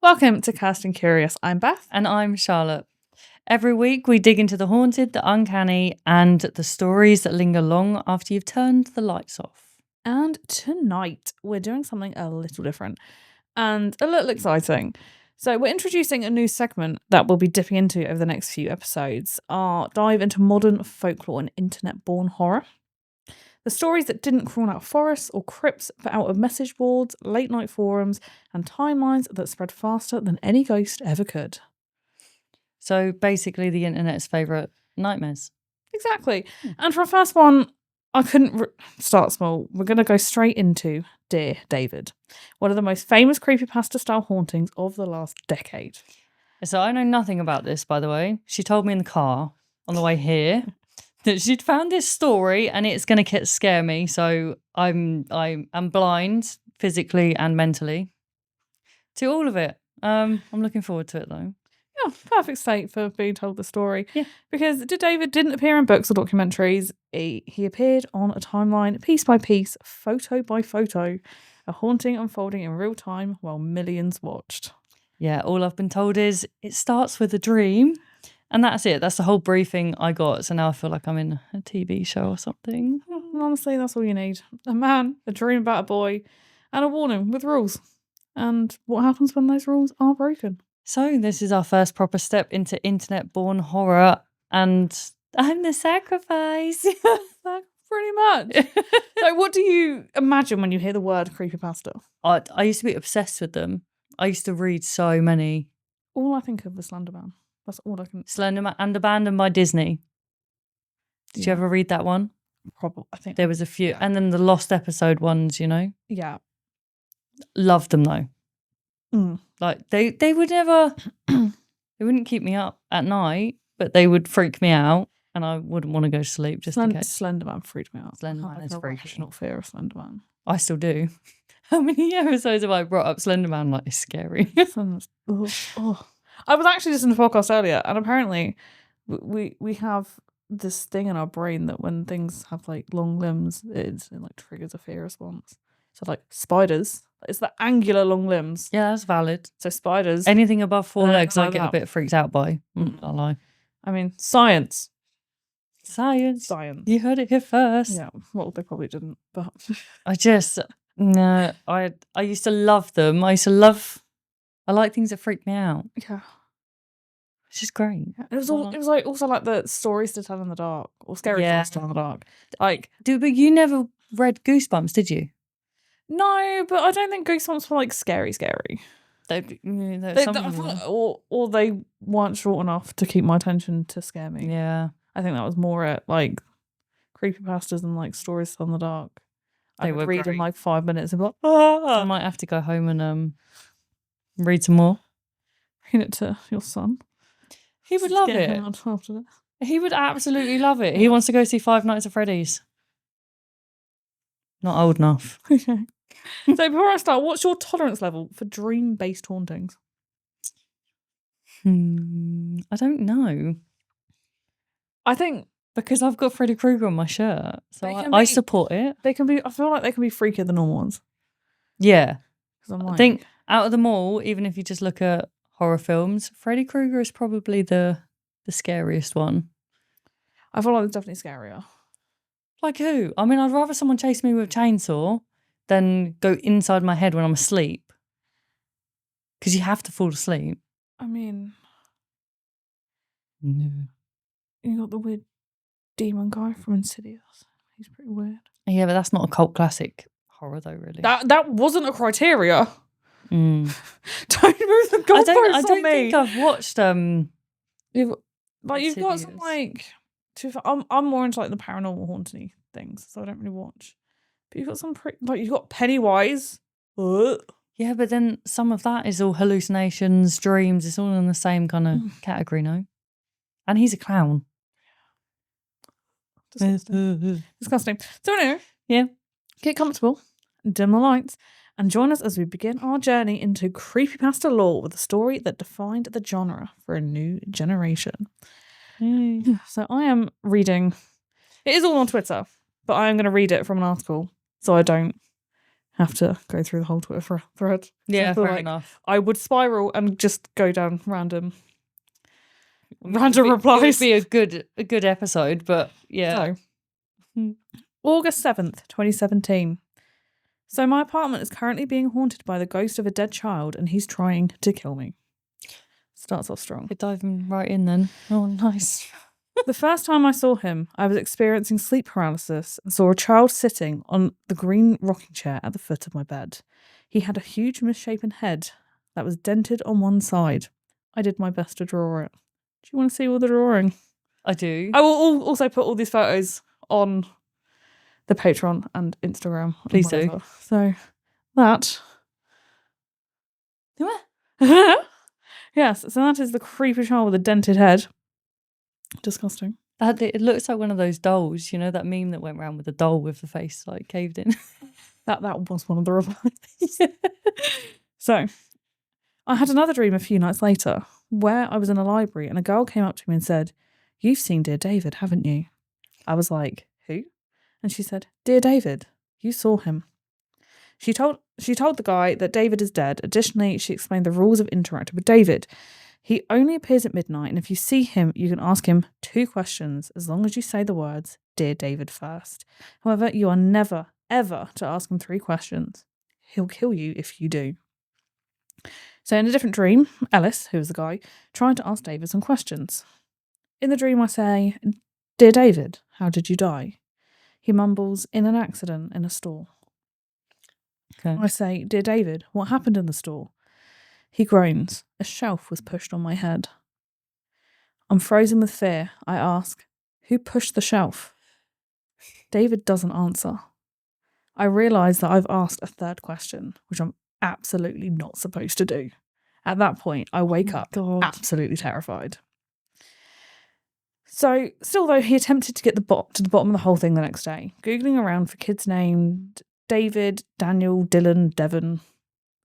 Welcome to Cast and Curious. I'm Beth. And I'm Charlotte. Every week we dig into the haunted, the uncanny, and the stories that linger long after you've turned the lights off. And tonight we're doing something a little different and a little exciting. So we're introducing a new segment that we'll be dipping into over the next few episodes. Our dive into modern folklore and internet-born horror. The stories that didn't crawl out of forests or crypts, but out of message boards, late-night forums, and timelines that spread faster than any ghost ever could. So basically the internet's favourite nightmares. Exactly. And for our first one, I couldn't start small. We're going to go straight into Dear David, one of the most famous creepypasta-style hauntings of the last decade. So I know nothing about this, by the way. She told me in the car on the way here that she'd found this story and it's going to scare me. So I'm blind physically and mentally to all of it. I'm looking forward to it though. Yeah, perfect state for being told the story. Yeah. Because David didn't appear in books or documentaries. He appeared on a timeline, piece by piece, photo by photo, a haunting unfolding in real time while millions watched. Yeah, all I've been told is it starts with a dream. And that's it. That's the whole briefing I got. So now I feel like I'm in a TV show or something. Honestly, that's all you need. A man, a dream about a boy, and a warning with rules. And what happens when those rules are broken? So this is our first proper step into internet-born horror. And I'm the sacrifice. Pretty much. So what do you imagine when you hear the word creepypasta? I used to be obsessed with them. I used to read so many. All I think of is Slenderman. That's all I can. Slenderman and Abandoned by Disney. Did you ever read that one? Probably. I think there was a few, and then the lost episode ones. You know. Yeah. Loved them though. Like they would never. They wouldn't keep me up at night, but they would freak me out, and I wouldn't want to go to sleep. Just in case. Slenderman freaked me out. Slenderman is freaky. Rational fear of Slenderman. I still do. How many episodes have I brought up Slenderman? Like, it's scary. I was actually just in the podcast earlier, and apparently we have this thing in our brain that when things have like long limbs, it like triggers a fear response. So like spiders, it's the angular long limbs. Yeah, that's valid. So spiders, anything above 4 legs, I get a bit freaked out by. I lie. I mean, science. You heard it here first. Yeah, well, they probably didn't, but I used to love them. I like things that freak me out. Yeah. It's just great. Yeah. It was like also like the stories to tell in the dark or scary stories to tell in the dark. Like, but you never read Goosebumps, did you? No, but I don't think Goosebumps were like scary. Or they weren't short enough to keep my attention to scare me. Yeah, I think that was more at like creepypastas and like stories to tell in the dark. I would read in like 5 minutes and be like, I might have to go home and read some more. Read it to your son. He would love it. After this. He would absolutely love it. He wants to go see Five Nights at Freddy's. Not old enough. Okay. So before I start, what's your tolerance level for dream-based hauntings? I don't know. I think because I've got Freddy Krueger on my shirt, so I support it. I feel like they can be freakier than normal ones. Yeah. I think out of them all, even if you just look at horror films, Freddy Krueger is probably the scariest one. I feel like it's definitely scarier. Like who? I mean, I'd rather someone chase me with a chainsaw than go inside my head when I'm asleep. Because you have to fall asleep. I mean, you got the weird demon guy from Insidious. He's pretty weird. Yeah, but that's not a cult classic horror though, really. That wasn't a criteria. Don't move the goalposts on me. I don't think I've watched you've got some like I'm more into like the paranormal haunting things, so I don't really watch. But you've got some you've got Pennywise. Yeah, but then some of that is all hallucinations, dreams. It's all in the same kind of category, no? And he's a clown. Disgusting. So anyway, yeah, get comfortable, dim the lights, and join us as we begin our journey into creepypasta lore with a story that defined the genre for a new generation. So I am reading. It is all on Twitter, but I am going to read it from an article so I don't have to go through the whole Twitter thread. So I Yeah, feel fair like enough. I would spiral and just go down random It would replies. be a good episode, but yeah. So, August 7th, 2017. So my apartment is currently being haunted by the ghost of a dead child and he's trying to kill me. Starts off strong. We're diving right in then. Oh, nice. The first time I saw him, I was experiencing sleep paralysis and saw a child sitting on the green rocking chair at the foot of my bed. He had a huge misshapen head that was dented on one side. I did my best to draw it. Do you want to see all the drawing? I do. I will also put all these photos on the Patreon and Instagram. And Please do. whatever. So that. Yes, so that is the creepy child with a dented head. Disgusting. It looks like one of those dolls. You know that meme that went around with the doll with the face like caved in? That was one of the replies. So, I had another dream a few nights later where I was in a library and a girl came up to me and said, "You've seen Dear David, haven't you?" I was like, "Who?" And she said, "Dear David, you saw him." She told the guy that David is dead. Additionally, she explained the rules of interacting with David. He only appears at midnight, and if you see him, you can ask him 2 questions as long as you say the words "Dear David" first. However, you are never, ever to ask him 3 questions. He'll kill you if you do. So in a different dream, Ellis, who was the guy, tried to ask David some questions. In the dream, I say, "Dear David, how did you die?" He mumbles, "In an accident in a store." Okay. I say, "Dear David, what happened in the store?" He groans, "A shelf was pushed on my head." I'm frozen with fear. I ask, "Who pushed the shelf?" David doesn't answer. I realise that I've asked a 3rd question, which I'm absolutely not supposed to do. At that point, I wake up absolutely terrified. So, still though, he attempted to get to the bottom of the whole thing the next day, Googling around for kids named David, Daniel, Dylan, Devon,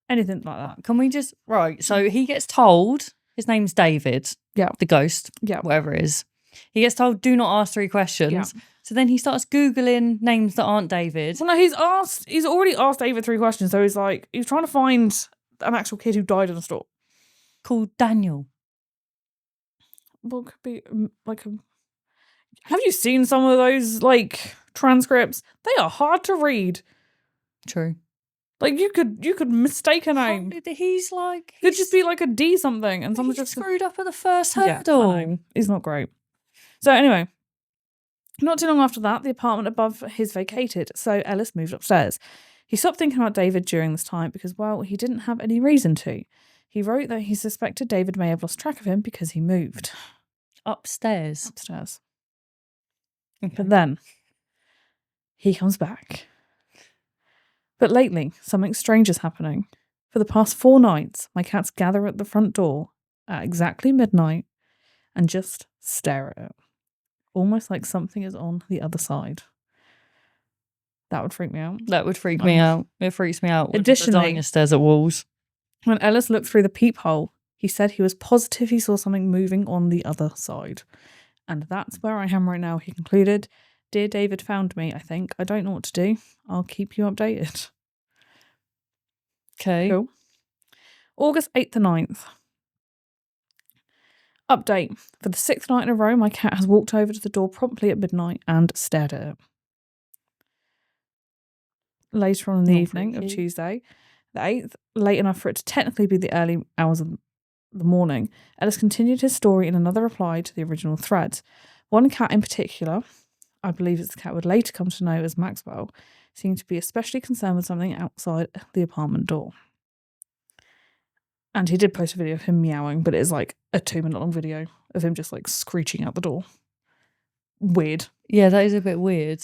anything like that. Can we just... Right, so he gets told his name's David. Yeah. The ghost. Yeah. Whatever it is. He gets told, do not ask 3 questions. Yeah. So then he starts Googling names that aren't David. Well, no, he's already asked David 3 questions, so he's trying to find an actual kid who died in a store. Called Daniel. Well, it could be have you seen some of those transcripts? They are hard to read. True. You could mistake a name. He's like... Could just be like a D something, and someone just screwed up at the first Yeah, hurdle. I know. He's not great. So anyway, not too long after that, the apartment above his vacated, so Ellis moved upstairs. He stopped thinking about David during this time because, well, he didn't have any reason to. He wrote that he suspected David may have lost track of him because he moved. Upstairs. Okay. But then, he comes back. But lately, something strange is happening. For the past 4 nights, my cats gather at the front door at exactly midnight and just stare at it. Almost like something is on the other side. That would freak me out. That would freak me out. It freaks me out. Additionally, the stares at walls. When Ellis looked through the peephole, he said he was positive he saw something moving on the other side. And that's where I am right now, he concluded. Dear David found me, I think. I don't know what to do. I'll keep you updated. Okay. Cool. August 8th to 9th. Update. For the 6th night in a row, my cat has walked over to the door promptly at midnight and stared at it. Later on in the evening of Tuesday, the 8th, late enough for it to technically be the early hours of the morning, Ellis continued his story in another reply to the original thread. One cat in particular, I believe it's the cat would later come to know as Maxwell, seemed to be especially concerned with something outside the apartment door. And he did post a video of him meowing, but it is like a 2-minute long video of him just screeching out the door. Weird. Yeah, that is a bit weird.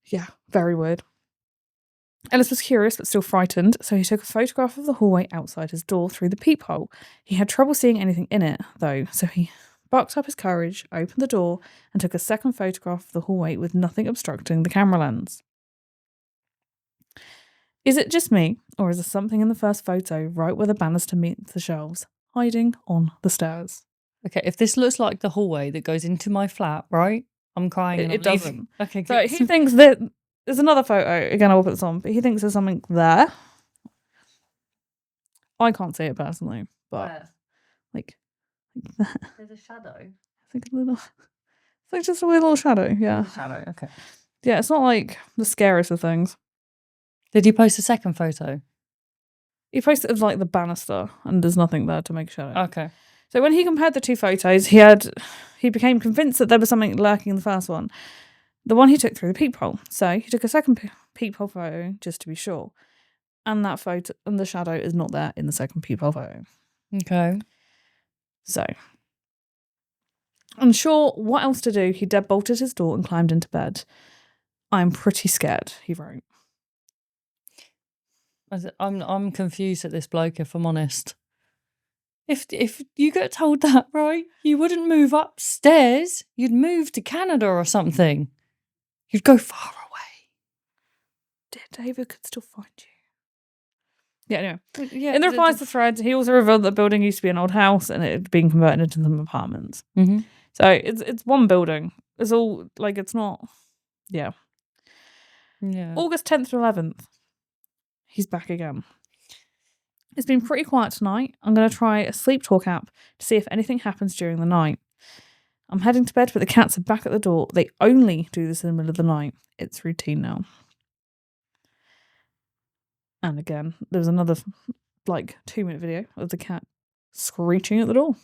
Yeah, very weird. Ellis was curious but still frightened, so he took a photograph of the hallway outside his door through the peephole. He had trouble seeing anything in it, though, so he bucked up his courage, opened the door, and took a second photograph of the hallway with nothing obstructing the camera lens. Is it just me, or is there something in the first photo right where the banister meets the shelves, hiding on the stairs? Okay, if this looks like the hallway that goes into my flat, right? I'm crying. It doesn't. Okay, So good. he thinks that there's another photo. Again, I will put this on, but he thinks there's something there. I can't see it personally, but Where? like There's a shadow. I think a little. It's like just a weird little shadow. Yeah. There's a shadow. Okay. Yeah, it's not like the scariest of things. Did you post a second photo? He posted of like the banister, and there's nothing there to make a shadow. Okay. So when he compared the two photos, he became convinced that there was something lurking in the first one, the one he took through the peephole. So he took a second peephole photo just to be sure, and that photo and the shadow is not there in the second peephole photo. Okay. So, unsure what else to do, he deadbolted his door and climbed into bed. I'm pretty scared, he wrote. I'm confused at this bloke, if I'm honest. If you get told that, right, you wouldn't move upstairs. You'd move to Canada or something. You'd go far away. Dear David could still find you. Yeah, anyway. Yeah, In the replies to the thread, he also revealed that the building used to be an old house and it had been converted into some apartments. Mm-hmm. So it's one building. It's all like it's not. Yeah. Yeah. August 10th to 11th. He's back again. It's been pretty quiet tonight. I'm going to try a sleep talk app to see if anything happens during the night. I'm heading to bed, but the cats are back at the door. They only do this in the middle of the night. It's routine now. And again, there was another 2-minute video of the cat screeching at the door.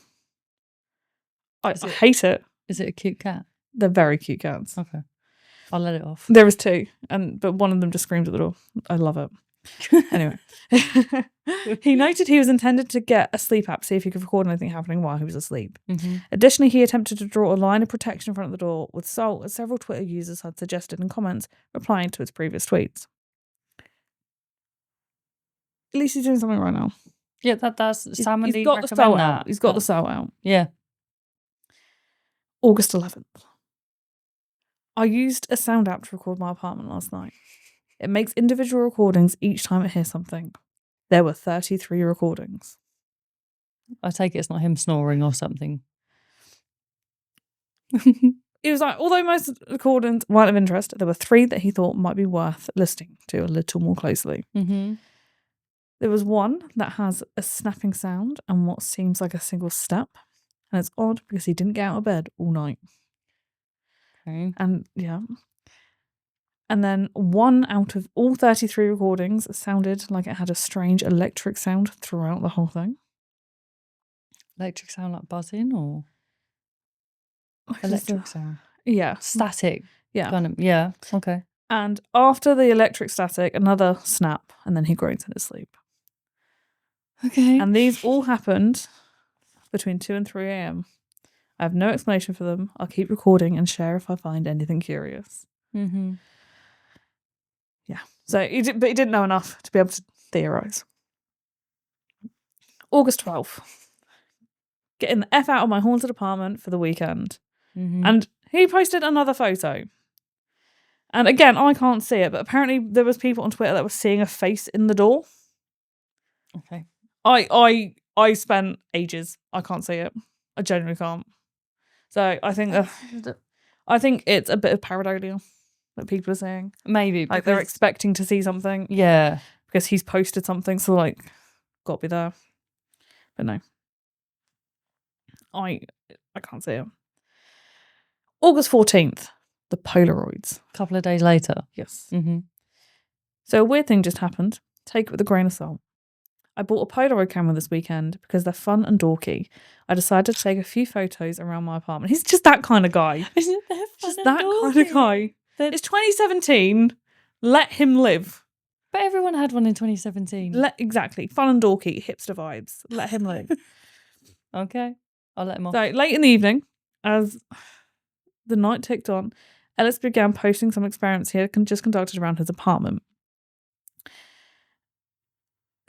I hate it. Is it a cute cat? They're very cute cats. Okay. I'll let it off. There was two, but one of them just screams at the door. I love it. Anyway. He noted he was intended to get a sleep app, see if he could record anything happening while he was asleep. Mm-hmm. Additionally, he attempted to draw a line of protection in front of the door with salt, as several Twitter users had suggested in comments, replying to his previous tweets. At least he's doing something right now. Yeah, that's somebody he's got the recommend cell that. out. He's got the cell out. Yeah. August 11th. I used a sound app to record my apartment last night. It makes individual recordings each time it hears something. There were 33 recordings. I take it it's not him snoring or something. He was like, although most recordings weren't of interest, there were 3 that he thought might be worth listening to a little more closely. Mm-hmm. There was one that has a snapping sound and what seems like a single step. And it's odd because he didn't get out of bed all night. Okay. And yeah. And then 1 out of all 33 recordings sounded like it had a strange electric sound throughout the whole thing. Electric sound like buzzing or electric sound? Yeah. Static. Yeah. Kind of. Yeah. Okay. And after the electric static, another snap, and then he groans in his sleep. Okay. And these all happened between 2 and 3 a.m. I have no explanation for them. I'll keep recording and share if I find anything curious. Mm-hmm. Yeah. So he didn't know enough to be able to theorise. August 12th. Getting the F out of my haunted apartment for the weekend. Mm-hmm. And he posted another photo. And again, I can't see it, but apparently there was people on Twitter that were seeing a face in the door. Okay. I spent ages. I can't see it. I genuinely can't. So I think it's a bit of pareidolia that people are saying. Maybe. Like they're expecting to see something. Yeah. Because he's posted something, so got to be there. But no. I can't see it. August 14th. The Polaroids. A couple of days later. Yes. Mm-hmm. So a weird thing just happened. Take it with a grain of salt. I bought a Polaroid camera this weekend because they're fun and dorky. I decided to take a few photos around my apartment. He's just that kind of guy. Isn't that fun? Just that kind of guy. It's 2017. Let him live. But everyone had one in 2017. Exactly. Fun and dorky. Hipster vibes. Let him live. Okay. I'll let him off. So late in the evening, as the night ticked on, Ellis began posting some experiments he had just conducted around his apartment.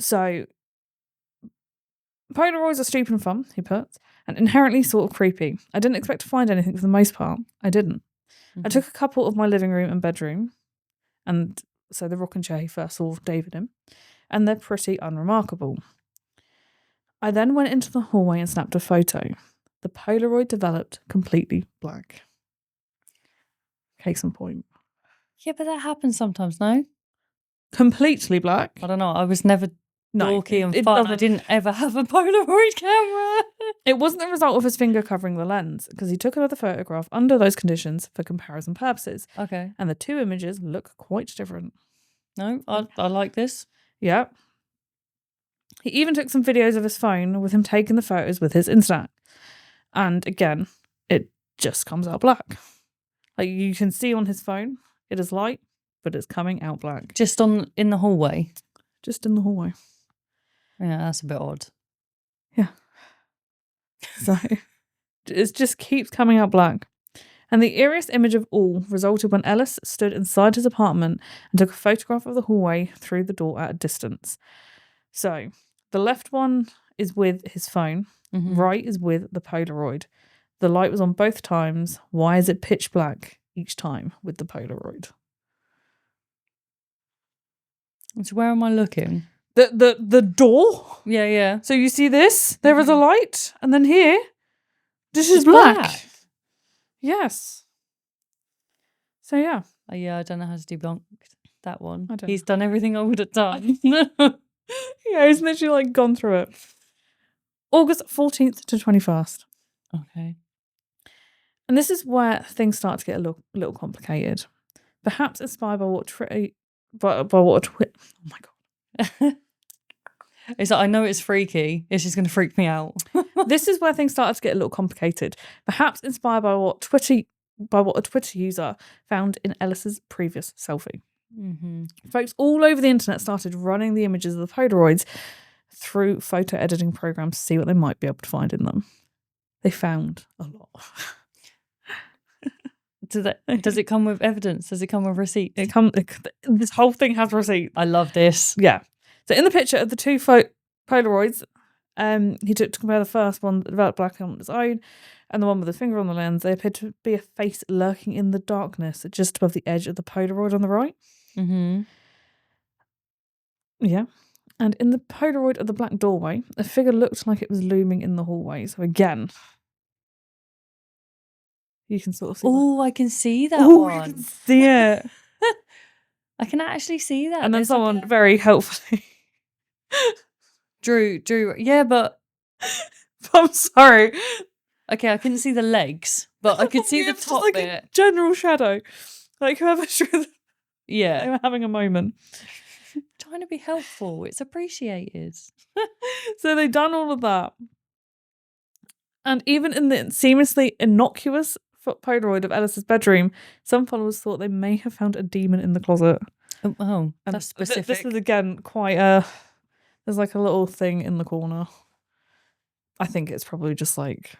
So, Polaroids are stupid and fun, he puts, and inherently sort of creepy. I didn't expect to find anything for the most part. I didn't. Mm-hmm. I took a couple of my living room and bedroom, and so the rocking chair he first saw David in, and they're pretty unremarkable. I then went into the hallway and snapped a photo. The Polaroid developed completely black. Case in point. Yeah, but that happens sometimes, no? Completely black. I don't know. I was never No, dorky and it fun. I doesn't. didn't ever have a Polaroid camera. It wasn't the result of his finger covering the lens, because he took another photograph under those conditions for comparison purposes, Okay. and the two images look quite different. No, I like this. Yeah. He even took some videos of his phone with him taking the photos with his Instax. And again, it just comes out black. Like you can see on his phone, it is light, but it's coming out black. Just in the hallway. Just in the hallway. Yeah, that's a bit odd. Yeah. So it just keeps coming out black. And the eeriest image of all resulted when Ellis stood inside his apartment and took a photograph of the hallway through the door at a distance. So the left one is with his phone, right is with the Polaroid. The light was on both times. Why is it pitch black each time with the Polaroid? So where am I looking? The door? Yeah, yeah. So you see this? There is a light, and then here, this is black. Yes. So yeah. Yeah, I don't know how to debunk that one. I don't He's done everything I would have done. Yeah, he's literally gone through it. August 14th to 21st. Okay. And this is where things start to get a little complicated. Perhaps inspired by what oh my God. It's like, I know it's freaky. It's just going to freak me out. This is where things started to get a little complicated. Perhaps inspired by what a Twitter user found in Ellis's previous selfie. Folks all over the internet started running the images of the Polaroids through photo editing programs to see what they might be able to find in them. They found a lot. Does it come with evidence? Does it come with receipts? This whole thing has receipts. I love this. Yeah. So in the picture of the two Polaroids, he took to compare the first one that developed black on its own and the one with the finger on the lens, they appeared to be a face lurking in the darkness just above the edge of the Polaroid on the right. Yeah. And in the Polaroid of the black doorway, a figure looked like it was looming in the hallway. So again, you can sort of see. Oh, I can see that one. You can see it. I can actually see that. And then someone very helpfully drew. Yeah, but I'm sorry. Okay, I couldn't see the legs, but I could see the top like bit. A general shadow, like whoever drew. Yeah, they were having a moment. Trying to be helpful. It's appreciated. So they'd done all of that. And even in the seamlessly innocuous Polaroid of Ellis's bedroom, some followers thought they may have found a demon in the closet. Oh, that's specific. This is again quite there's like a little thing in the corner. I think it's probably just like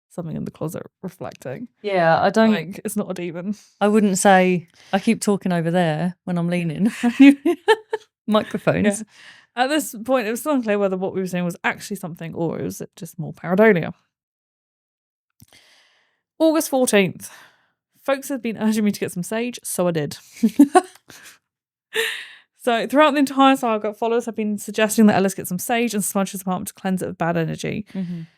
something in the closet reflecting. Yeah, I don't like it's not a demon. I wouldn't say I keep talking over there when I'm leaning. Microphones. Yeah. At this point, it was still unclear whether what we were saying was actually something or it was just more pareidolia. August 14th. Folks had been urging me to get some sage, so I did. So throughout the entire saga, followers have been suggesting that Ellis get some sage and smudge his apartment to cleanse it of bad energy.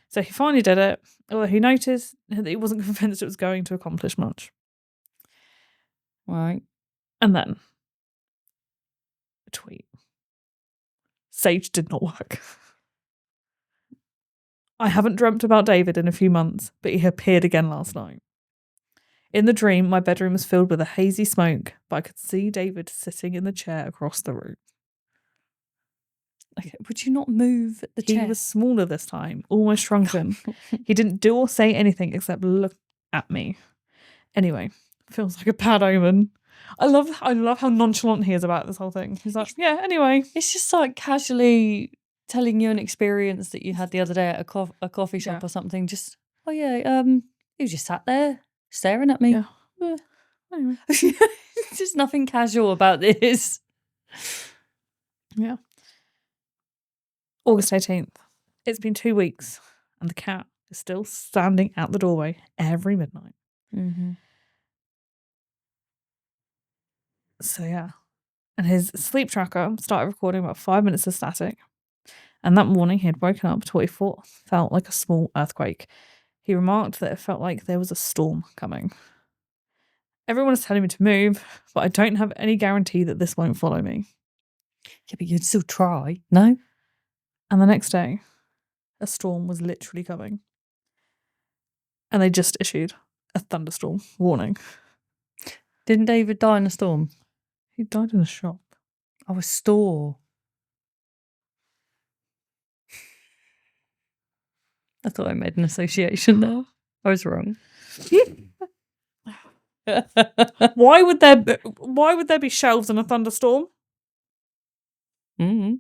So he finally did it, although he noticed that he wasn't convinced it was going to accomplish much. Right. And then a tweet. Sage did not work. I haven't dreamt about David in a few months, but he appeared again last night. In the dream, my bedroom was filled with a hazy smoke, but I could see David sitting in the chair across the room. Okay, would you not move the chair? He was smaller this time, almost shrunken. He didn't do or say anything except look at me. Anyway, feels like a bad omen. I love how nonchalant he is about this whole thing. He's like, yeah, anyway. It's just like casually telling you an experience that you had the other day at a coffee shop or something. Just, oh yeah, you just sat there staring at me. Yeah. Anyway. There's just nothing casual about this. Yeah. August 18th. It's been 2 weeks and the cat is still standing at the doorway every midnight. So yeah. And his sleep tracker started recording about 5 minutes of static. And that morning he had woken up to what he thought felt like a small earthquake. He remarked that it felt like there was a storm coming. Everyone is telling me to move, but I don't have any guarantee that this won't follow me. Yeah, but you'd still try, no? And the next day, a storm was literally coming. And they just issued a thunderstorm warning. Didn't David die in a storm? He died in a shop. Oh, a store. I thought I made an association there. I was wrong. Why would there be shelves in a thunderstorm? Mm.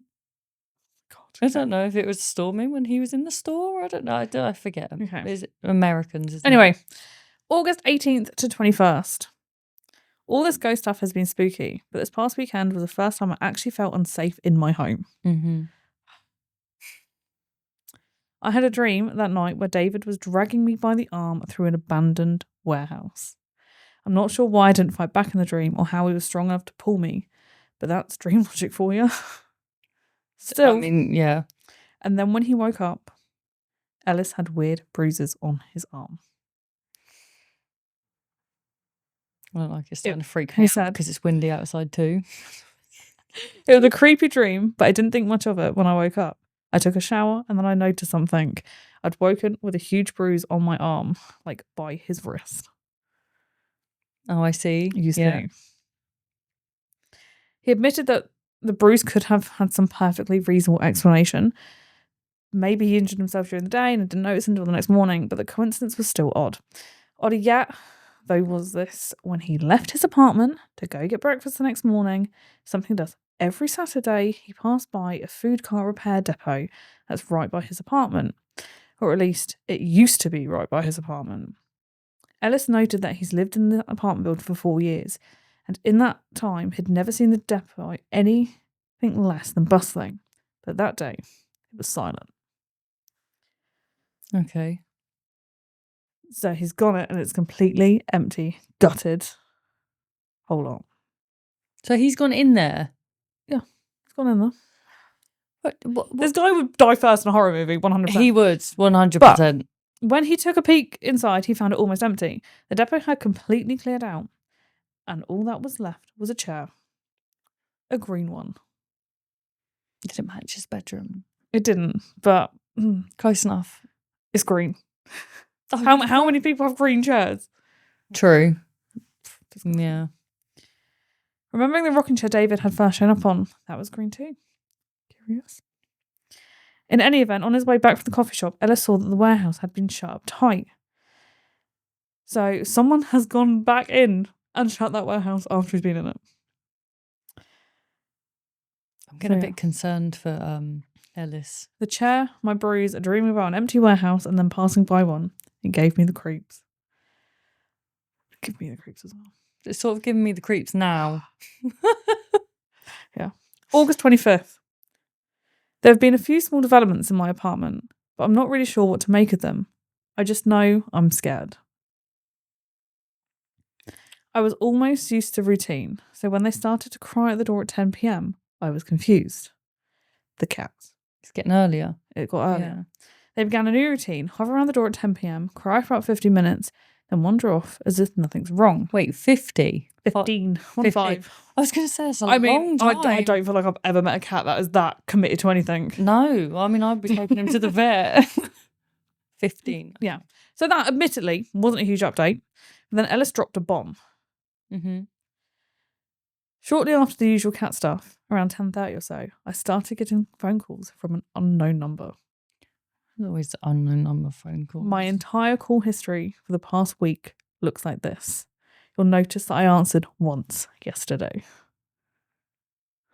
God. I don't know if it was storming when he was in the store. I don't know. I forget. Okay. Is it Americans? Isn't Anyway, it? August 18th to 21st. All this ghost stuff has been spooky, but this past weekend was the first time I actually felt unsafe in my home. Mm-hmm. I had a dream that night where David was dragging me by the arm through an abandoned warehouse. I'm not sure why I didn't fight back in the dream or how he was strong enough to pull me, but that's dream logic for you. Still. I mean, yeah. And then when he woke up, Ellis had weird bruises on his arm. I don't like it's starting to freak he me out said- because it's windy outside too. It was a creepy dream, but I didn't think much of it when I woke up. I took a shower and then I noticed something. I'd woken with a huge bruise on my arm, like by his wrist. Oh, I see. You see. He admitted that the bruise could have had some perfectly reasonable explanation. Maybe he injured himself during the day and didn't notice until the next morning, but the coincidence was still odd. Odder yet, though, was this when he left his apartment to go get breakfast the next morning, something he does every Saturday. He passed by a food car repair depot that's right by his apartment, or at least it used to be right by his apartment. Ellis noted that he's lived in the apartment building for 4 years, and in that time he'd never seen the depot anything less than bustling. But that day, it was silent. Okay. So he's gone it and it's completely empty, gutted. Whole lot. So he's gone in there. It's gone in there. What? This guy would die first in a horror movie, 100%. He would, 100%. When he took a peek inside, he found it almost empty. The depot had completely cleared out, and all that was left was a chair. A green one. Did it match his bedroom? It didn't, but Close enough. it's green. Oh, How many people have green chairs? True. Yeah. Remembering the rocking chair David had first shown up on, that was green too. Curious. In any event, on his way back from the coffee shop, Ella saw that the warehouse had been shut up tight. So someone has gone back in and shut that warehouse after he's been in it. I'm getting a bit concerned for Ellis. The chair, my bruise, a dream about an empty warehouse and then passing by one. It gave me the creeps. Give me the creeps as well. It's sort of giving me the creeps now. Yeah. August 25th. There have been a few small developments in my apartment, but I'm not really sure what to make of them. I just know I'm scared. I was almost used to routine, so when they started to cry at the door at 10 p.m, I was confused. The cats. It's getting earlier. It got earlier. Yeah. They began a new routine, hover around the door at 10 p.m, cry for about 50 minutes, then wander off as if nothing's wrong. Wait, 50? 15. 5. I was going to say, it's a long time. I don't feel like I've ever met a cat that is that committed to anything. No, I mean, I'd be taking him to the vet. 15. Yeah. So that, admittedly, wasn't a huge update. But then Ellis dropped a bomb. Mm-hmm. Shortly after the usual cat stuff, around 10:30 or so, I started getting phone calls from an unknown number. There's always the unknown number phone calls. My entire call history for the past week looks like this. You'll notice that I answered once yesterday.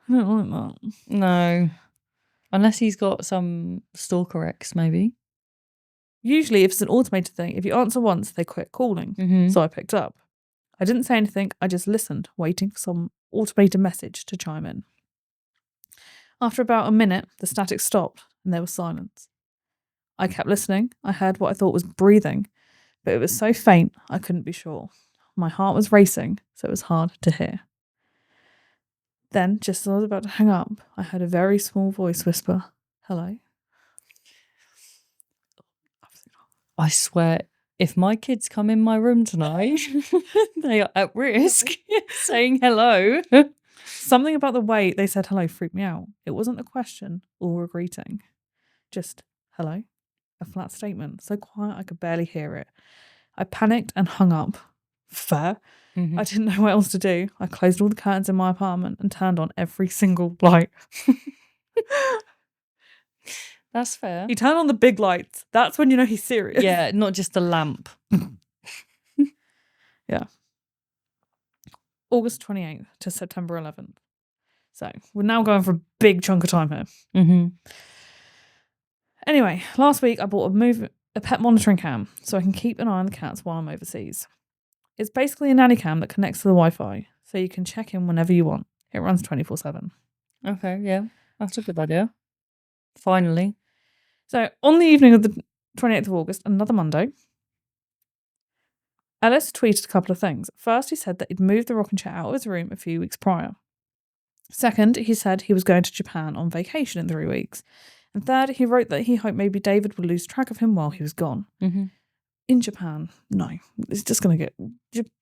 I don't like that. No. Unless he's got some stalker ex, maybe. Usually, if it's an automated thing, if you answer once, they quit calling. Mm-hmm. So I picked up. I didn't say anything. I just listened, waiting for some automated message to chime in. After about a minute, the static stopped and there was silence. I kept listening. I heard what I thought was breathing, but it was so faint I couldn't be sure. My heart was racing, so it was hard to hear. Then, just as I was about to hang up, I heard a very small voice whisper, "Hello." I swear, if my kids come in my room tonight, they are at risk saying hello. Something about the way they said hello freaked me out. It wasn't a question or a greeting. Just hello. A flat statement. So quiet I could barely hear it. I panicked and hung up. Fair. Mhm. I didn't know what else to do. I closed all the curtains in my apartment and turned on every single light. That's fair. You turn on the big lights. That's when you know he's serious. Yeah, not just a lamp. Yeah. August 28th to September 11th. So we're now going for a big chunk of time here. Mm-hmm. Anyway, last week I bought a pet monitoring cam so I can keep an eye on the cats while I'm overseas. It's basically a nanny cam that connects to the Wi-Fi, so you can check in whenever you want. It runs 24/7. Okay, yeah. That's a good idea. Finally. So on the evening of the 28th of August, another Monday, Ellis tweeted a couple of things. First, he said that he'd moved the rocking chair out of his room a few weeks prior. Second, he said he was going to Japan on vacation in 3 weeks. And third, he wrote that he hoped maybe David would lose track of him while he was gone. Mm-hmm. In Japan, no. It's just going to get...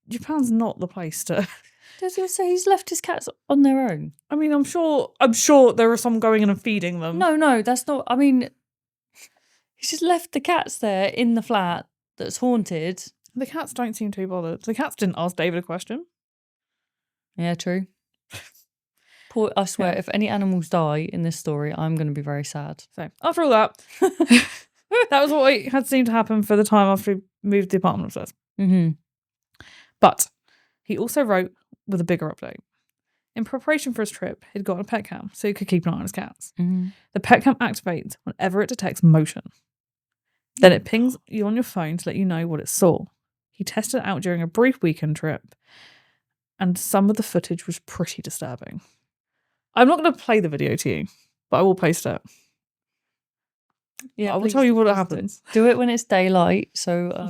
Japan's not the place to... Does he say he's left his cats on their own? I mean, I'm sure there are some going in and feeding them. No, that's not... I mean, he's just left the cats there in the flat that's haunted. The cats don't seem too bothered. The cats didn't ask David a question. Yeah, true. Poor, I swear, if any animals die in this story, I'm going to be very sad. So, after all that, that was what had seemed to happen for the time after he moved the apartment upstairs. Mm-hmm. But he also wrote with a bigger update. In preparation for his trip, he'd got a pet cam so he could keep an eye on his cats. Mm-hmm. The pet cam activates whenever it detects motion. Then it pings you on your phone to let you know what it saw. He tested it out during a brief weekend trip, and some of the footage was pretty disturbing. I'm not going to play the video to you, but I will post it. Yeah, I will tell you what happens. Do it when it's daylight, so I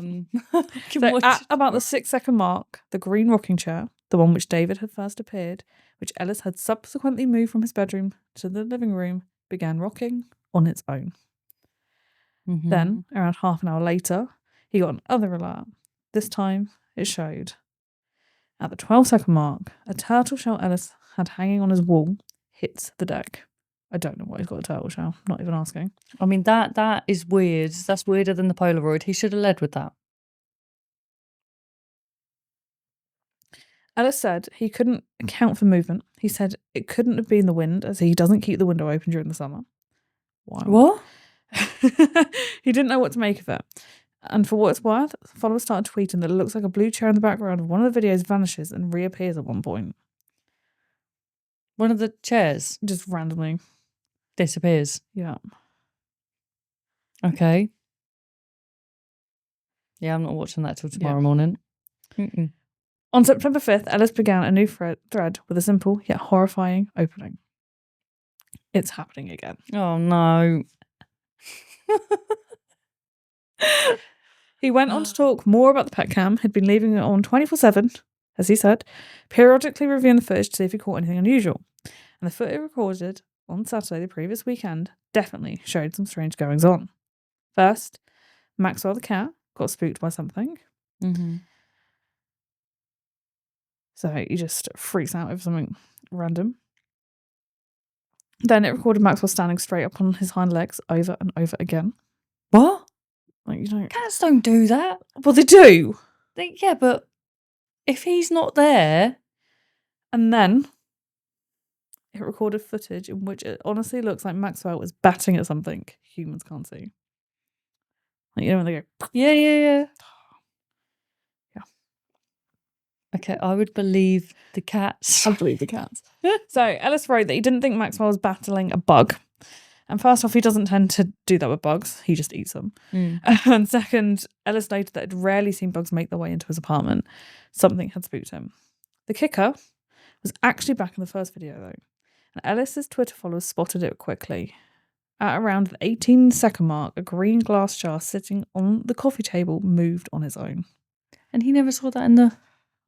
can So watch at it. about the 6-second mark, the green rocking chair, the one which David had first appeared, which Ellis had subsequently moved from his bedroom to the living room, began rocking on its own. Mm-hmm. Then, around half an hour later, he got another alert. This time, it showed. At the 12-second mark, a turtle shell Ellis had hanging on his wall hits the deck. I don't know why he's got a turtle shell. Not even asking. I mean, that is weird. That's weirder than the Polaroid. He should have led with that. Ellis said he couldn't account for movement. He said it couldn't have been the wind, as he doesn't keep the window open during the summer. Wow. What? He didn't know what to make of it. And for what it's worth, followers started tweeting that it looks like a blue chair in the background of one of the videos vanishes and reappears at one point. One of the chairs Just randomly. disappears. Yeah. Okay. Yeah, I'm not watching that till tomorrow morning. Mm-mm. On September 5th, Ellis began a new thread with a simple yet horrifying opening. It's happening again. Oh, no. He went on to talk more about the pet cam. He'd been leaving it on 24/7, as he said, periodically reviewing the footage to see if he caught anything unusual. And the footage recorded on Saturday the previous weekend definitely showed some strange goings on. First, Maxwell the cat got spooked by something. Mm-hmm. So he just freaks out over something random. Then it recorded Maxwell standing straight up on his hind legs over and over again. What? Like, you don't... Cats don't do that. Well, they do. Yeah, but if he's not there... And then it recorded footage in which it honestly looks like Maxwell was batting at something humans can't see. Like, you know when they go... Yeah. Yeah. Okay, I would believe the cats. I believe the cats. So Ellis wrote that he didn't think Maxwell was battling a bug. And first off, he doesn't tend to do that with bugs. He just eats them. And second, Ellis noted that he'd rarely seen bugs make their way into his apartment. Something had spooked him. The kicker was actually back in the first video, though. And Ellis's Twitter followers spotted it quickly. At around the 18-second mark, a green glass jar sitting on the coffee table moved on its own. And he never saw that in the...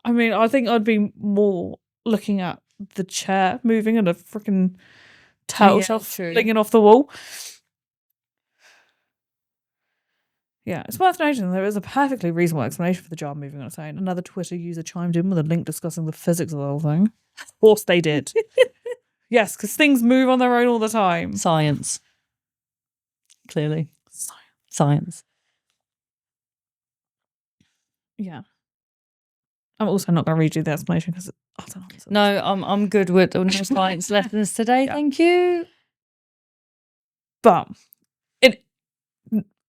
I mean, I think I'd be more looking at the chair moving and a freaking turtle shell flinging off the wall. Yeah, it's worth noting there is a perfectly reasonable explanation for the jar moving on its own. Another Twitter user chimed in with a link discussing the physics of the whole thing. Of course they did. Yes, because things move on their own all the time. Science. Clearly. Science. Yeah. I'm also not going to read you the explanation because it's utter nonsense. No, I'm good with no science lessons today. Yeah. Thank you. But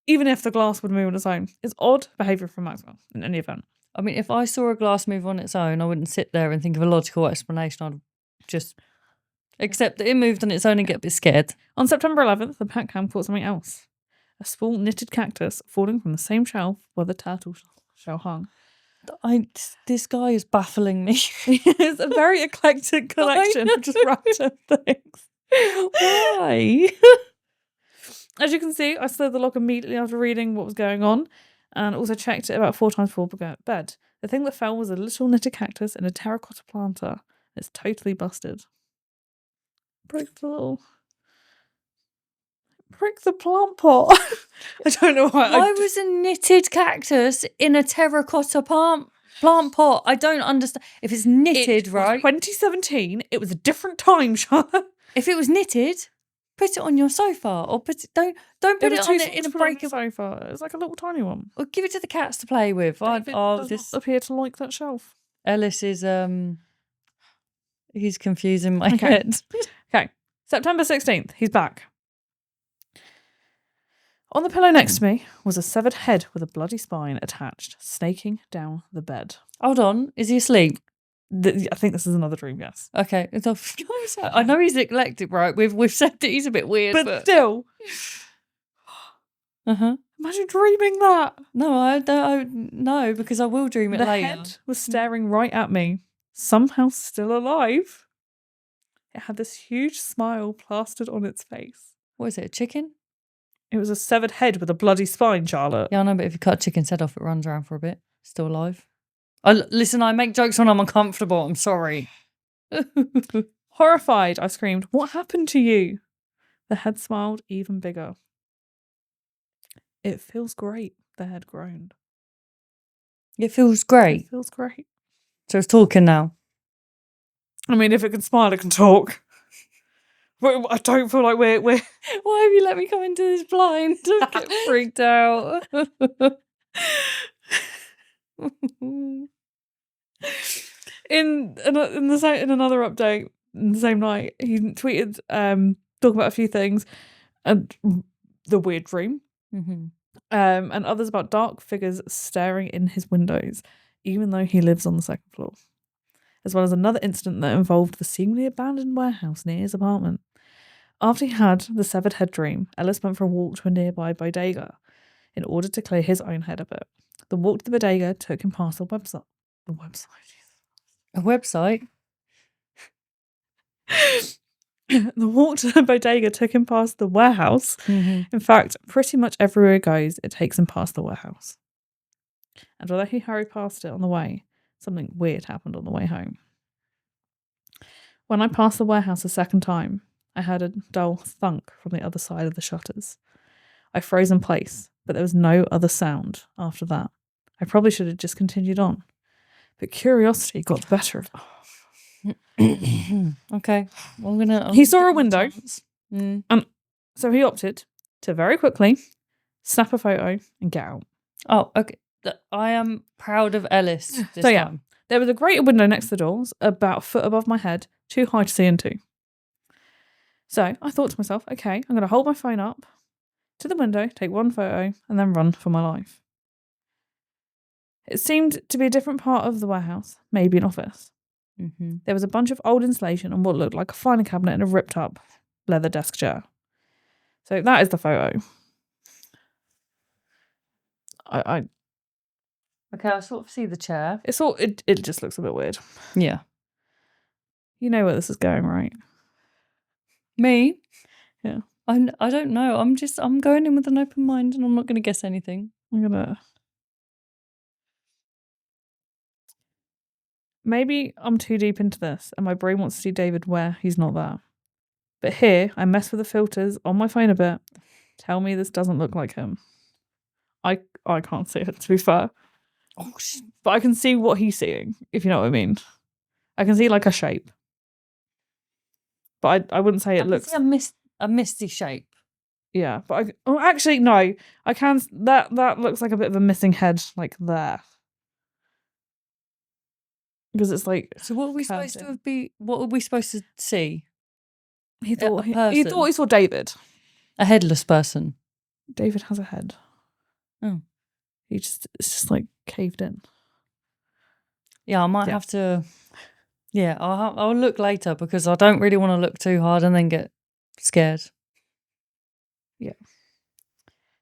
even if the glass would move on its own, it's odd behaviour from Maxwell in any event. I mean, if I saw a glass move on its own, I wouldn't sit there and think of a logical explanation. I'd just accept that it moved on its own and get a bit scared. On September 11th, the pet cam caught something else. A small knitted cactus falling from the same shelf where the turtle shell hung. This guy is baffling me. It's a very eclectic collection of just random things. Why? As you can see, I slid the lock immediately after reading what was going on and also checked it about 4 times before bed. The thing that fell was a little knitted cactus in a terracotta planter. It's totally busted. Prick the plant pot. I don't know why. Why was a knitted cactus in a terracotta plant pot? I don't understand. If it's knitted, right? 2017, it was a different time, Charlotte. If it was knitted, put it on your sofa or don't put it on it in a breakable sofa. It's like a little tiny one. Or give it to the cats to play with. This appear to like that shelf. Ellis is he's confusing my head. Okay. September 16th, he's back. On the pillow next to me was a severed head with a bloody spine attached, snaking down the bed. Hold on, is he asleep? I think this is another dream, yes. Okay. I know he's eclectic, right? We've said that he's a bit weird, but still. Uh-huh. Imagine dreaming that. No, I don't. No, because I will dream it later. The head was staring right at me, somehow still alive. It had this huge smile plastered on its face. What is it, a chicken? It was a severed head with a bloody spine, Charlotte. Yeah, I know, but if you cut a chicken's head off, it runs around for a bit. Still alive. Listen, I make jokes when I'm uncomfortable. I'm sorry. Horrified, I screamed, "What happened to you?" The head smiled even bigger. "It feels great," the head groaned. It feels great. It feels great. So it's talking now. I mean, if it can smile, it can talk. But I don't feel like we're... Why have you let me come into this blind? I get freaked out. In another update, in the same night, he tweeted talking about a few things and the weird dream, and others about dark figures staring in his windows, even though he lives on the second floor, as well as another incident that involved the seemingly abandoned warehouse near his apartment. After he had the severed head dream, Ellis went for a walk to a nearby bodega in order to clear his own head a bit. The walk to the bodega took him past the website. A website? The walk to the bodega took him past the warehouse. In fact, pretty much everywhere he goes, it takes him past the warehouse. And although he hurried past it on the way, something weird happened on the way home. When I passed the warehouse a second time, I heard a dull thunk from the other side of the shutters. I froze in place, but there was no other sound after that. I probably should have just continued on. But curiosity got the better of it. Okay. He saw a window, and so he opted to very quickly snap a photo and get out. Oh, okay. I am proud of Ellis this time. There was a greater window next to the doors, about a foot above my head, too high to see into. So I thought to myself, okay, I'm going to hold my phone up to the window, take one photo, and then run for my life. It seemed to be a different part of the warehouse, maybe an office. There was a bunch of old insulation and what looked like a filing cabinet and a ripped up leather desk chair. So that is the photo. Okay, I sort of see the chair. It just looks a bit weird. Yeah. You know where this is going, right? Me? Yeah. I don't know. I'm going in with an open mind and I'm not going to guess anything. Maybe I'm too deep into this and my brain wants to see David where he's not there. But here, I mess with the filters on my phone a bit. Tell me this doesn't look like him. I can't see it, to be fair. Oh, But I can see what he's seeing, if you know what I mean. I can see like a shape. But I wouldn't say it looks a misty shape. Yeah, but actually no. I can that looks like a bit of a missing head like there. Because it's like So what are we supposed to be? What are we supposed to see? he thought a he thought he saw David. A headless person. David has a head. Oh. It's just like caved in. Yeah, I might have to. Yeah, I'll look later because I don't really want to look too hard and then get scared. Yeah.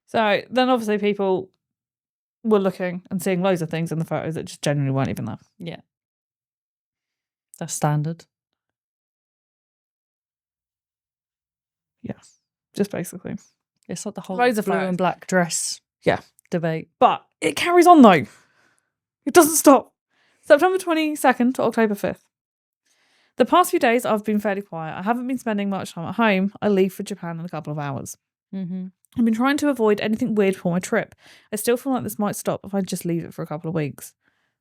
So then obviously people were looking and seeing loads of things in the photos that just genuinely weren't even there. Yeah. That's standard. Yeah. Just basically. It's like the whole Loads of blue photos. and black dress debate. But it carries on though. It doesn't stop. September 22nd to October 5th. The past few days I've been fairly quiet. I haven't been spending much time at home. I leave for Japan in a couple of hours. Mm-hmm. I've been trying to avoid anything weird before my trip. I still feel like this might stop if I just leave it for a couple of weeks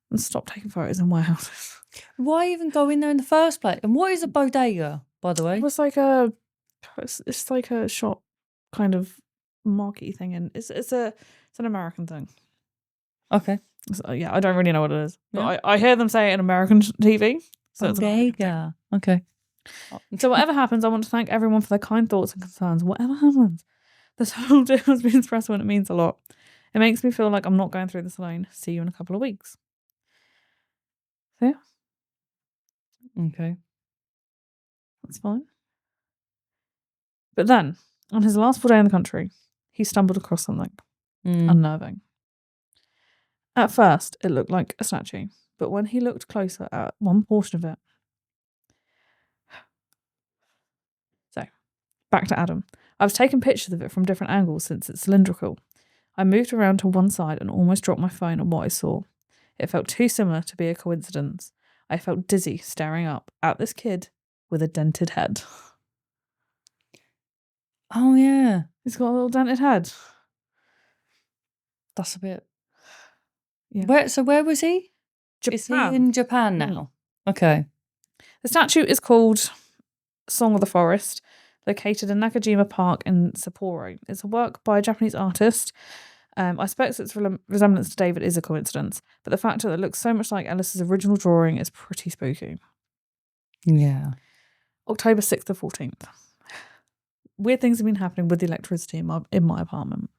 and stop taking photos in warehouses. Why even go in there in the first place? And what is a bodega, by the way? It's like a shop kind of market thing, and it's an American thing. Okay. So, yeah, I don't really know what it is, but I hear them say it in American TV. So bodega. Okay. So whatever happens, I want to thank everyone for their kind thoughts and concerns. Whatever happens, this whole deal has been stressful and it means a lot. It makes me feel like I'm not going through this alone. See you in a couple of weeks. So yeah. Okay. That's fine. But then, on his last full day in the country, he stumbled across something unnerving. At first, it looked like a statue, but when he looked closer at one portion of it... So, back to Adam. I've taken pictures of it from different angles since it's cylindrical. I moved around to one side and almost dropped my phone on what I saw. It felt too similar to be a coincidence. I felt dizzy staring up at this kid with a dented head. Oh, yeah. He's got a little dented head. That's a bit... Yeah. Where was he? Japan. Is he in Japan now? Okay. The statue is called Song of the Forest, located in Nakajima Park in Sapporo. It's a work by a Japanese artist. I suppose its resemblance to David is a coincidence, but the fact that it looks so much like Ellis's original drawing is pretty spooky. Yeah. October 6th to 14th. Weird things have been happening with the electricity in my apartment.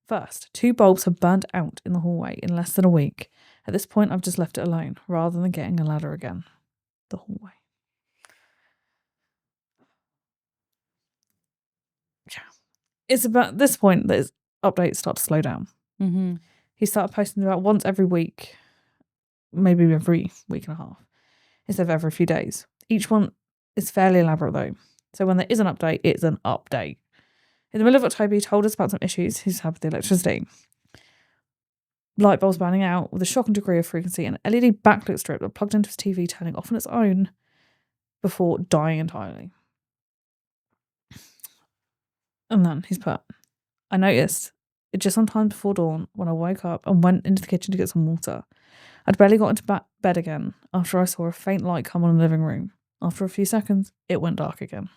First, 2 bulbs have burnt out in the hallway in less than a week. At this point, I've just left it alone, rather than getting a ladder again. The hallway. Yeah. It's about this point that his updates start to slow down. Mm-hmm. He started posting about once every week, maybe every week and a half, instead of every few days. Each one is fairly elaborate though. So when there is an update, it's an update. In the middle of October, he told us about some issues he's had with the electricity. Light bulbs burning out with a shocking degree of frequency, and an LED backlit strip that plugged into his TV turning off on its own before dying entirely. And then he's put, I noticed it just some time before dawn when I woke up and went into the kitchen to get some water. I'd barely got into bed again after I saw a faint light come on in the living room. After a few seconds, it went dark again.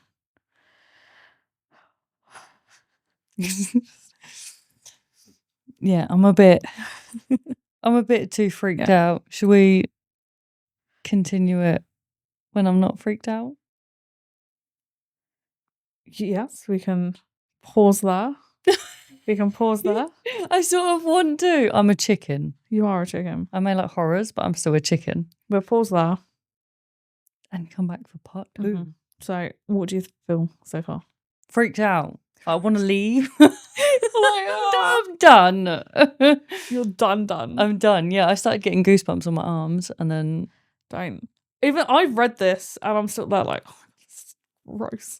Yeah, I'm a bit too freaked out. Should we continue it when I'm not freaked out? Yes, we can pause there. We can pause there. I sort of want to. I'm a chicken. You are a chicken. I may like horrors, but I'm still a chicken. We'll pause there. And come back for part 2. Mm-hmm. So, what do you feel so far? Freaked out. I want to leave. I'm done. You're done. I'm done. Yeah, I started getting goosebumps on my arms and then... Don't. Even I've read this and I'm still there like, oh, it's gross.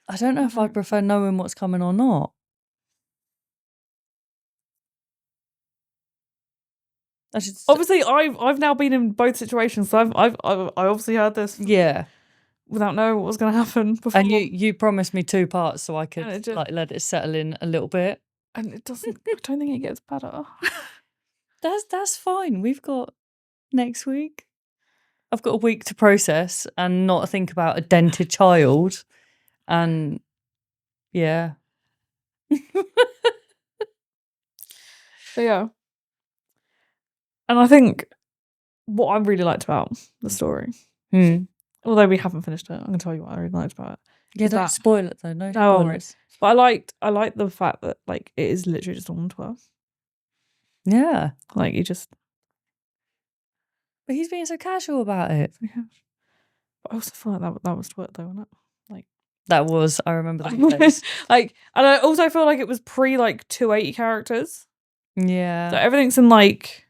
I don't know if I'd prefer knowing what's coming or not. Obviously, I've now been in both situations, so I obviously heard this. Yeah. Without knowing what was going to happen before. And you promised me 2 parts so I could let it settle in a little bit. And it doesn't. I don't think it gets better. That's fine. We've got next week. I've got a week to process and not think about a dented child. And yeah. So yeah. And I think what I really liked about the story, although we haven't finished it, I'm gonna tell you what I really liked about it. Yeah, don't spoil it though. No spoilers. But I liked the fact that like it is literally just on 12. Yeah. Like you just. But he's being so casual about it. Yeah. But I also feel like that was twerk though, wasn't it? Like that was. I remember the place. Like, and I also feel like it was pre like 280 characters. Yeah. So everything's in like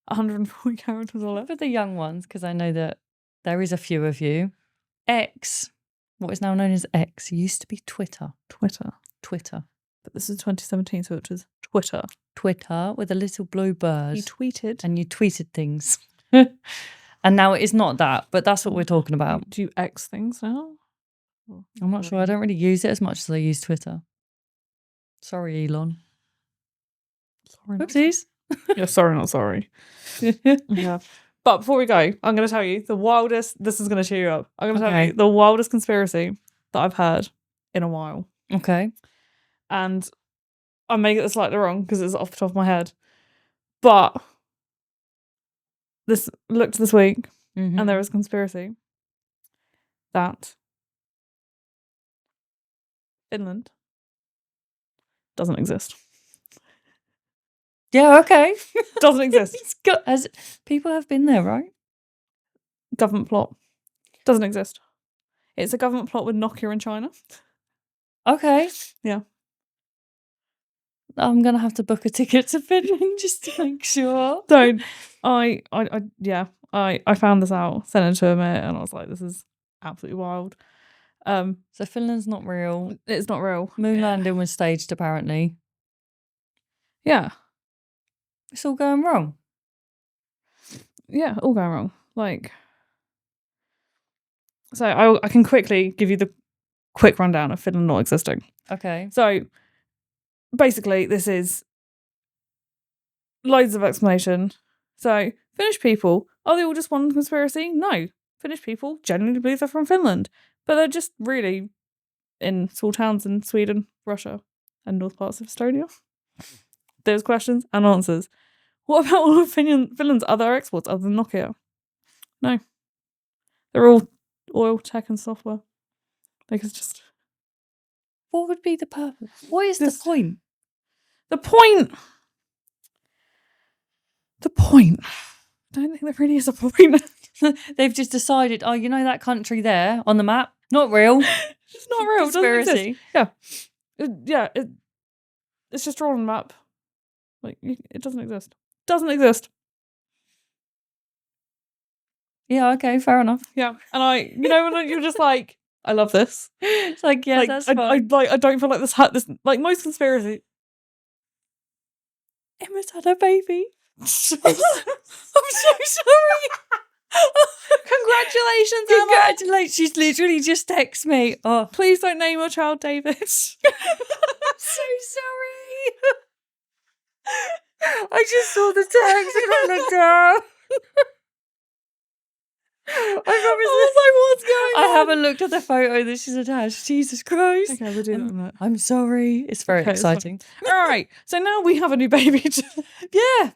140 characters or less. For the young ones, because I know that there is a few of you. X, what is now known as X, used to be Twitter. Twitter. But this is 2017, so it was Twitter. Twitter with a little blue bird. You tweeted. And you tweeted things. And now it is not that, but that's what we're talking about. Do you X things now? I'm not sure. I don't really use it as much as I use Twitter. Sorry, Elon. Sorry. Oopsies. Yeah, sorry, not sorry. Yeah. But before we go, I'm going to tell you the wildest, this is going to cheer you up. I'm going to tell you the wildest conspiracy that I've heard in a while. Okay. And I may get this slightly wrong because it's off the top of my head. But looked this week and there was a conspiracy that Finland doesn't exist. Yeah, okay. Doesn't exist. As people have been there, right? Government plot. Doesn't exist. It's a government plot with Nokia in China. Okay. Yeah. I'm gonna have to book a ticket to Finland just to make sure. Don't. I found this out, sent it to a mate, and I was like, this is absolutely wild. So Finland's not real. It's not real. Moon landing was staged, apparently. Yeah. It's all going wrong. Yeah, all going wrong. Like, so I can quickly give you the quick rundown of Finland not existing. Okay. So basically, this is loads of explanation. So Finnish people, are they all just one conspiracy? No. Finnish people genuinely believe they're from Finland, but they're just really in small towns in Sweden, Russia, and north parts of Estonia. There's questions and answers. What about all of Finland's other exports other than Nokia? No. They're all oil, tech, and software. Like, it's just... What would be the purpose? What is the point? The point... I don't think there really is a point. They've just decided, oh, you know that country there on the map? Not real. It's not real. Conspiracy. Yeah. It's just drawn on the map. Like, it doesn't exist. Doesn't exist. Yeah, okay, fair enough. Yeah. And when you're just like, I love this. It's like, yeah, like, that's fine. I don't feel like this like most conspiracy. Emma's had a baby. I'm so sorry. Congratulations, Emma. Congratulations. She's literally just texted me. Oh, please don't name your child David. I'm so sorry. I just saw the text and I looked down. What's going on? I haven't looked at the photo that she's attached. Jesus Christ. Okay, we'll do that in a minute. I'm sorry. It's very exciting. All right. So now we have a new baby. Yeah.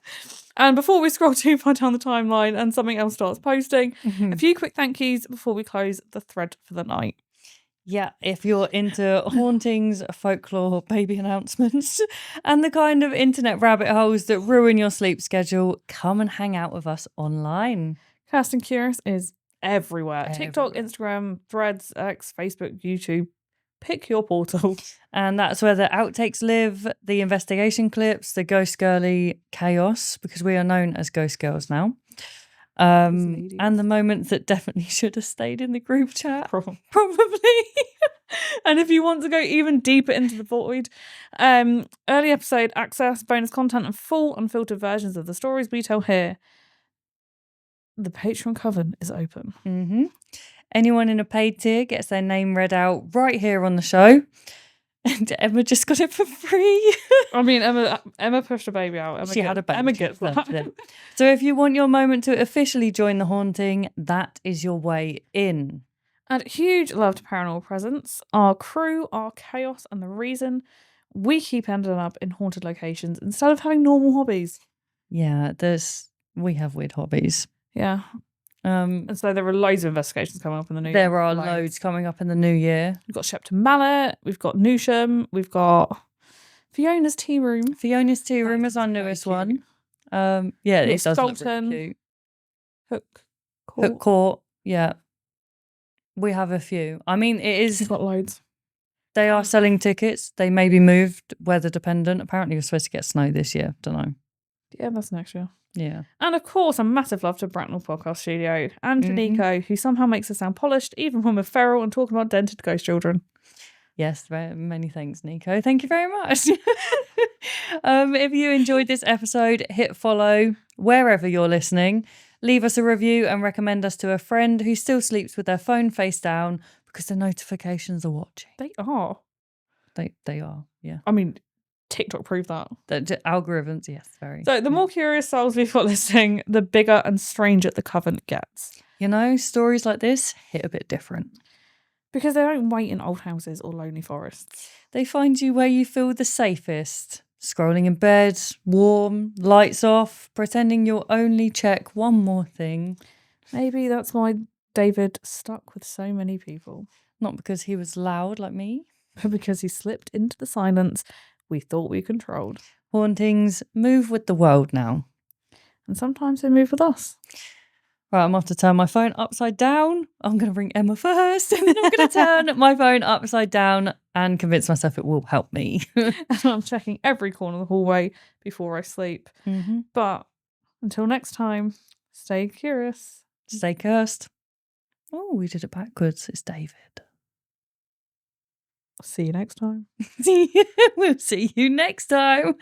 And before we scroll too far down the timeline and something else starts posting, a few quick thank yous before we close the thread for the night. Yeah, if you're into hauntings, folklore, baby announcements, and the kind of internet rabbit holes that ruin your sleep schedule, come and hang out with us online. Cast and Curious is everywhere. TikTok, Instagram, Threads, X, Facebook, YouTube. Pick your portal. And that's where the outtakes live, the investigation clips, the ghost girly chaos, because we are known as ghost girls now. And the moments that definitely should have stayed in the group chat. Probably. And if you want to go even deeper into the void, early episode access, bonus content, and full unfiltered versions of the stories we tell here. The Patreon coven is open. Mm-hmm. Anyone in a paid tier gets their name read out right here on the show. And Emma just got it for free. I mean, Emma pushed a baby out. She had a baby. Emma gets that. So if you want your moment to officially join the haunting, that is your way in. And huge love to Paranormal Presence, our crew, our chaos, and the reason we keep ending up in haunted locations instead of having normal hobbies. Yeah, we have weird hobbies. Yeah. And so there are loads of investigations coming up in the new year. There are loads coming up in the new year. We've got Shepton Mallet, we've got Newsham, we've got Fiona's Tea Room. Fiona's Tea Room is our newest one. Yeah, it does look really cute. Hook Court, yeah. We have a few. I mean, We've got loads. They are selling tickets. They may be moved, weather dependent. Apparently, we're supposed to get snow this year. Don't know. Yeah, that's next year. Yeah. And of course, a massive love to Bracknell Podcast Studio and to Nico, who somehow makes us sound polished, even when we're feral and talking about dented ghost children. Yes, many thanks, Nico. Thank you very much. If you enjoyed this episode, hit follow wherever you're listening. Leave us a review and recommend us to a friend who still sleeps with their phone face down because the notifications are watching. They are. They are, yeah. I mean, TikTok proved that. The algorithms, yes, very. So the more curious souls we've got listening, the bigger and stranger the coven gets. You know, stories like this hit a bit different. Because they don't wait in old houses or lonely forests. They find you where you feel the safest. Scrolling in bed, warm, lights off, pretending you'll only check one more thing. Maybe that's why David stuck with so many people. Not because he was loud like me. But because he slipped into the silence we thought we controlled. Hauntings move with the world now. And sometimes they move with us. Right, I'm off to turn my phone upside down. I'm going to ring Emma first, and then I'm going to turn my phone upside down and convince myself it will help me. And I'm checking every corner of the hallway before I sleep. Mm-hmm. But until next time, stay curious. Stay cursed. Oh, we did it backwards. It's David. See you next time. We'll see you next time.